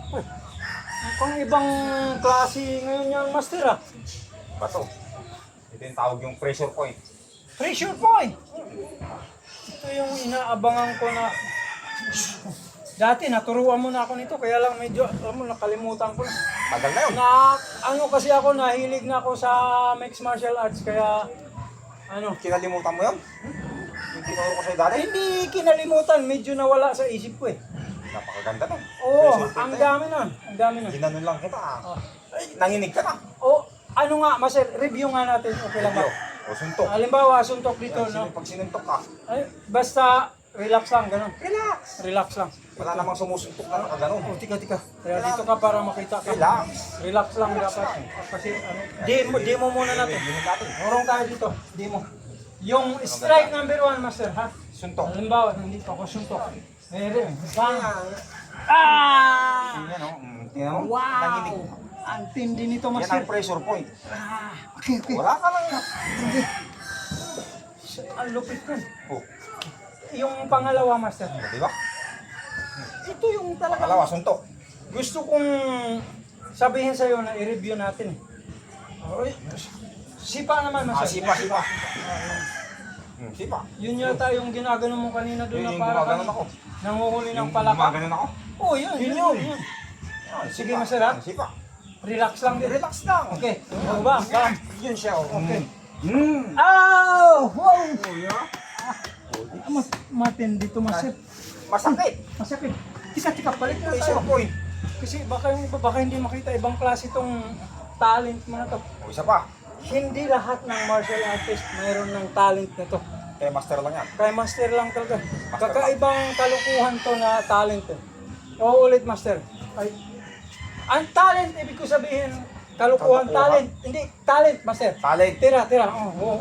Mukhang ibang klase ngayon yan, master ah. Bato. Ito yung tawag yung pressure point. Pressure point! Ito yung inaabangan ko na... Dati naturuan mo na ako nito, kaya lang medyo, alam mo, nakalimutan ko na. Tagal na yun. Ano kasi ako, nahilig na ako sa mixed martial arts, kaya... Ano? Kinalimutan mo yun? Yung tinuro ko sa'yo dati? Hindi kinalimutan, medyo nawala sa isip ko eh. Napakaganda nun. Oo, Pressure point ang na yun. dami nun. Ang dami nun. Ginanon lang kita ah. Oh. Ay, nanginig ka na. O, ano nga, master, review nga natin, okay lang ba? O, suntok. Halimbawa, suntok dito, Yan, no? pag sinuntok ka, Ay, basta relax lang, ganun. relax. Relax lang. Wala namang sumusuntok na nakaganon. Oh, tika. Kaya dito ka para makita ka. Relax. Relax lang dapat. Kasi, ano, demo muna natin. Yun natin. Urong tayo dito, demo. Yung strike number 1, master, ha? Suntok. Halimbawa, nandito ako suntok. Meron. Bang! Ah! Yan o. Yan o. Wow! Nanginig. Ang tindi nito, Yan master. ang pressure point. Okay. Wala ka lang. Ang lupit nun. Oh, Yung pangalawa, master. di ba? Ito yung talaga. Pangalawa, suntok. Gusto kong sabihin sa'yo na i-review natin. Oy, sipa naman, Ah, master. sipa. Sipa. Yun yata yung ginagano mo kanina doon na Yung para gumaganon ako. nanguhuli ng Yung palaka. gumaganon ako. Oh, yun. Yan. Sige, Sipa. master, ha? Sipa. Relax lang din. Relax lang. Okay. Oh, bam. Yun siya. Okay. Mm. Oh! Wow! Oh, yeah. Matindi dito, master. Masakit. Masakit. Tika, balik na Pressure tayo. point. Kasi baka yung iba, baka hindi makita ibang klase itong talent mo na to. O, isa pa. Hindi lahat ng martial artist mayroon ng talent na to. Kaya master lang yan. Kaya master lang talaga. Master Kakaibang kalukuhan to na talent eh. Oo, ulit master. Ay, ang talent, ibig ko sabihin, kalukuhan Kalukuhan? talent. Hindi, talent master. Talent. Tira.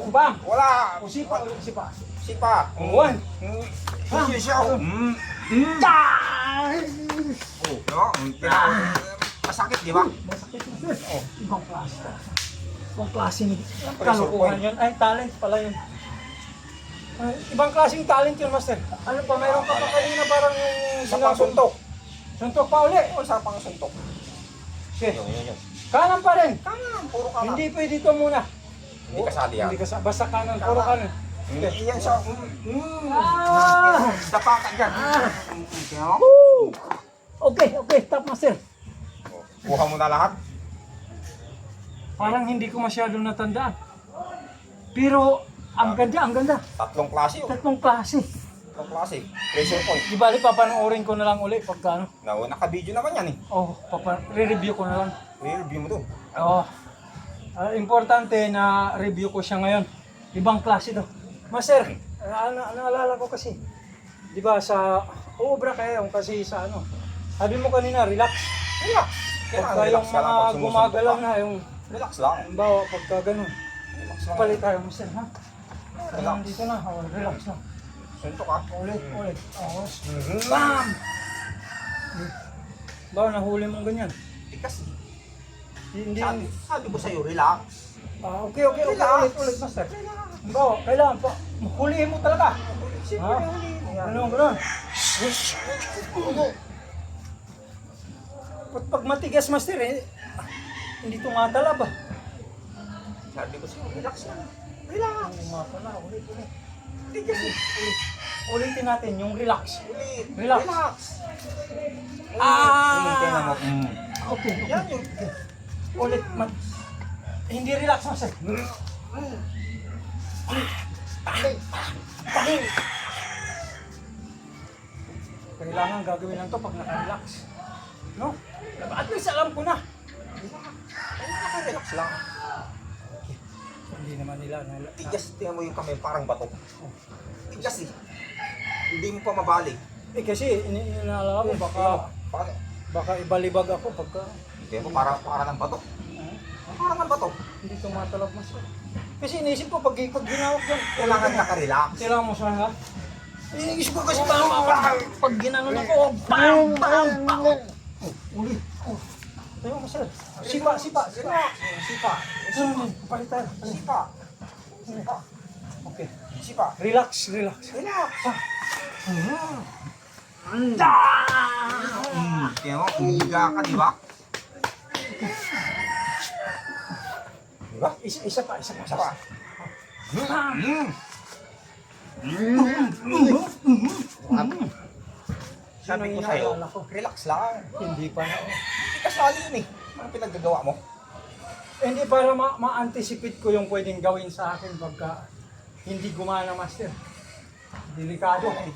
Bam! Wala. O, sipa, ulit sipa. Sipa. One. Yun siya. Ah! Oh, no? Masakit, di ba? Masakit master. Ibang klase to. Ibang klase ni Pressure kalukuhan point. yun. Ay, talent pala yun. Ay, ibang klaseng talent yun, master. Ano pa, mayroon ka pa kanina parang yung Isa pang suntok. Suntok pa uli. O, isa pang suntok. Okay. Yun. Kanan pa rin. Kanan, puro kanan. Hindi pwede ito muna. Hindi kasali yan. Hindi kasali. Basta kanan. Puro kanan. Iyan siya. Ah! Dapa ka dyan. Woo! Okay. Top master. Kuha mo na lahat. Parang hindi ko masyado natandaan. Pero, ang ganda. Tatlong klase. Tatlong klase. Tatlong klase. Pressure point. Di bali, papanoorin ko na lang uli pagka ano. Naka-video naman yan eh. Oh, re-review ko na lang. I-review mo to. Oo. Importante na review ko siya ngayon. Ibang klase to. Master, naalala ko kasi. Di ba sa uubra kayo kasi sa ano. Sabi mo kanina, relax. Relax. Pagka Relax yung ka lang mga pag sumusuntok gumagalaw ka. na, yung Relax lang. halimbawa pagka ganun. Relax lang. Palit tayo, master, ha? Relax. Dito na, relax lang. Suntok ka. Ulit. Oo. Mhm. Bam! Ba, nahuli mong ganyan. Tikas. Hindi. Sabi ko sa'yo, relax. Okay. Relax. Ulit, master. Ba, kailangan pa. Hulihin mo talaga. Siyempre, Ha? huli mo yan. Ganun. Pag matigas, master, hindi tumatalab ah. Sabi ko sa'yo, relax lang. Relax. Ulit. Tikas eh. Ulitin natin yung relax. Ulit. Relax. Relax. Ah! mo. Okay. Yan yung... Ulit. Hindi relax, master. Kailangan gagawin lang to pag naka-relax. No? At least alam ko na. Relax lang. Hindi naman nila. Tigas, tingnan mo yung kamay, parang bato. Tigas eh. Hindi mo pa mabalik. Kasi inaalala ko baka ibalibag ako pagka Tingnan mo, parang ng bato. Parang ng bato. hindi tumatalab mas. Kasi iniisip ko pag ginawak yan, Kailangan naka-relax. kailangan mo siya ha? Iniisip ko kasi pag ginanon ako, bam! Ulit. Tayo mo sir. Sipa. Sipa. Palitan. Sipa. Okay. Sipa. Relax. Relax. Tingnan mo, umiga ka, di ba? Di ba? Isa pa. Isa pa. Sabi ko sa'yo, inaalala ko? relax lang. Hindi pa na. Hindi kasali yun eh. Ano pinaggagawa mo? Hindi para ma-anticipate ko yung pwedeng gawin sa akin pagka hindi gumana, master. Delikado eh.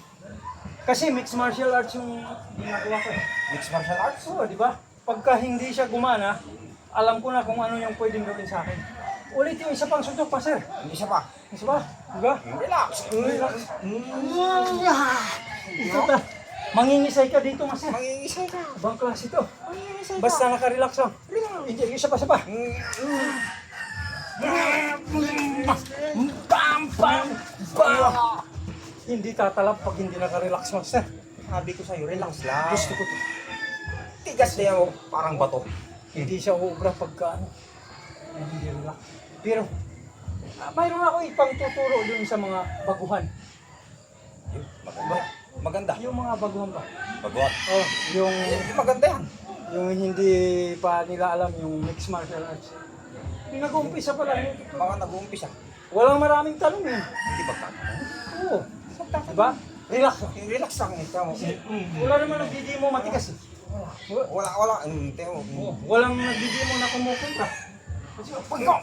Kasi mixed martial arts yung ginagawa ko eh. Mixed martial arts? Oo, di ba? Pagka hindi siya gumana, alam ko na kung ano yung pwedeng gawin sa akin. Ulit yung isa pang suntok, master. Hindi siya pa. Isa ba? Diba? Relax. Relax. Ito ta. Mangingisay ka dito, master. Mangingisay ka. Ibang klase to. Mangingisay ka. Basta nakarelax lang. Hindi, isa pa. Bam! Bam! Bam! Hindi tatalab pag hindi nakarelax, master. Sabi ko sa'yo, relax lang. Gusto ko to. Tigas na yan, parang bato. Hindi siya uubra pagka ano. Hindi relax. Pero, mayroon ako ipang tuturo dun sa mga baguhan. Maganda. Maganda. Yung mga baguhan ba? Baguhan. Oh, yung Maganda yan. hindi pa nila alam yung mixed martial arts. Yung nag-uumpisa pa lang. Mga nag-uumpisa. Walang maraming tanong yun. Hindi magtatanong. Oo. Diba? Relax. Relax lang eh. Tama. Wala naman nagdi-demo matigas eh. Wala. Tingnan mo. Walang nagdi-demo na kumukunta. Kasi pagka,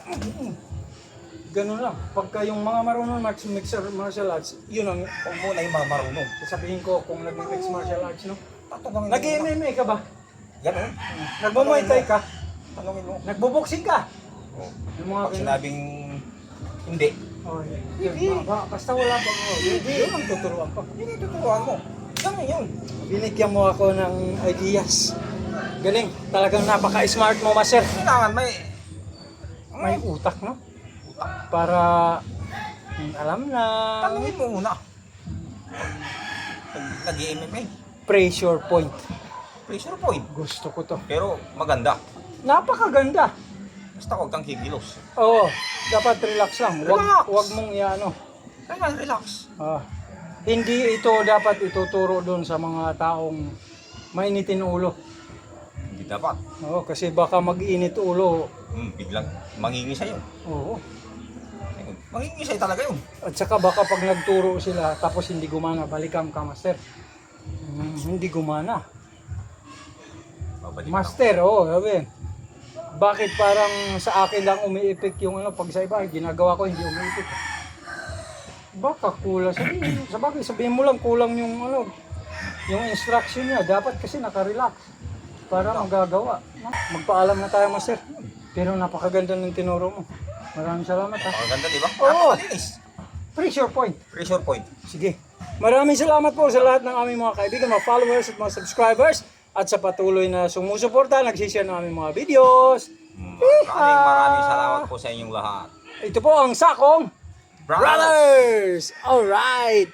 ganun lang. Pagka yung mga marunong mixed martial arts, yun ang Huwag mo na yung mga marunong. sasabihin ko kung nag-mixed martial arts, no? Tatungangin mo. Nag-MMA ka ba? Ganun. Nagmo-muay thai ka? Tanungin mo. Nagbo-boxing ka? Oh. Yung mga Pag ganun. sinabing hindi, Oh, yun. Basta wala pa. Yun ang tuturuan ko. yun yung tuturuan mo. Ganun yun. Binigyan mo ako ng ideas. Galing. Talagang napaka-smart mo, master. Kailangan May utak, no? Para alam na tanungin mo muna. Pag nag-MMA, pressure point. pressure point. Gusto ko to. Pero maganda. Napakaganda. Basta huwag kang kikilos. Oo, dapat relax lang. Relax. Wag mong iano. Kaya relax. Hindi ito dapat ituturo doon sa mga taong mainitin ulo. Hindi dapat. Oo, kasi baka mag-init ulo. Biglang mangingisay yun. Oo. Mangingisay talaga yun. At saka baka pag nagturo sila tapos hindi gumana, balikan ka, master. Hindi gumana. Babalik Master, oo, sabi. Bakit parang sa akin lang umi-effect yung ano, pag sa iba, ginagawa ko hindi umi-effect. Baka kulang. Sabihin mo lang kulang yung ano, yung instruction niya. Dapat kasi nakarelax para magagawa. No? Magpaalam na tayo, master. Pero napakaganda ng tinuro mo. Maraming salamat ha. Ang ganda, di ba? Oo. Napakalinis. Pressure point. Pressure point. Sige. Maraming salamat po sa lahat ng aming mga kaibigan, mga followers at mga subscribers at sa patuloy na sumusuporta, nagsishare ng aming mga videos. Maraming salamat po sa inyong lahat. Ito po ang Sakong Brothers! Brothers! Alright!